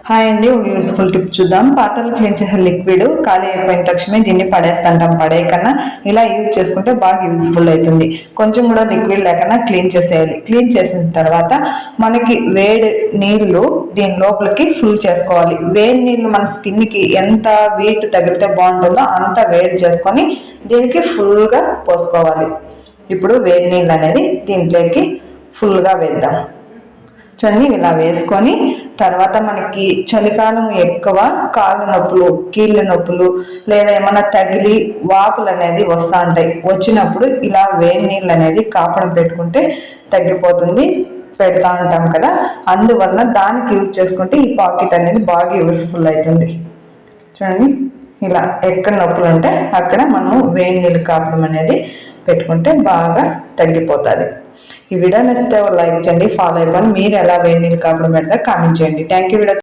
Hi అండి, ఒక useful tip చూద్దాం. పాత్రలు క్లీన్ చేసే లిక్విడ్ ఖాళీ అయిపోయిన తక్షణమే దీన్ని పడేస్తుంటాం. పడే కన్నా ఇలా యూజ్ చేసుకుంటే బాగా యూస్ఫుల్ అవుతుంది. కొంచెం కూడా లిక్విడ్ లేకుండా క్లీన్ చేసేయాలి. క్లీన్ చేసిన తర్వాత మనకి వేడి నీళ్లు దీని లోపలికి ఫుల్ చేసుకోవాలి. వేడి నీళ్లు మన స్కిన్కి ఎంత వీట్ తగిలితే బాగుంటుందో అంత వేడి చేసుకొని దీనికి ఫుల్గా పోసుకోవాలి. ఇప్పుడు వేడి నీళ్ళు అనేది దీంట్లోకి ఫుల్గా వేద్దాం. చూడండి, ఇలా వేసుకొని తర్వాత మనకి చలికాలం ఎక్కువ కాళ్ళ నొప్పులు, కీళ్ళ నొప్పులు లేదా ఏమైనా తగిలి వాపులు అనేది వస్తూ ఉంటాయి. వచ్చినప్పుడు ఇలా వేడి నీళ్ళు అనేది కాపడం పెట్టుకుంటే తగ్గిపోతుంది. పెడతా ఉంటాం కదా, అందువల్ల దానికి యూజ్ చేసుకుంటే ఈ పాకెట్ అనేది బాగా యూస్ఫుల్ అవుతుంది. చూడండి, ఇలా ఎక్కడ నొప్పులు ఉంటే అక్కడ మనము వేడి నీళ్ళు కాపడం అనేది పెట్టుకుంటే బాగా తగ్గిపోతుంది. ఈ వీడియో నచ్చితే లైక్ చేయండి, ఫాలో అయిపోండి. మీరు ఎలా వేడి నీళ్ళు కాపడం పెడతారు కామెంట్ చేయండి. Thank you.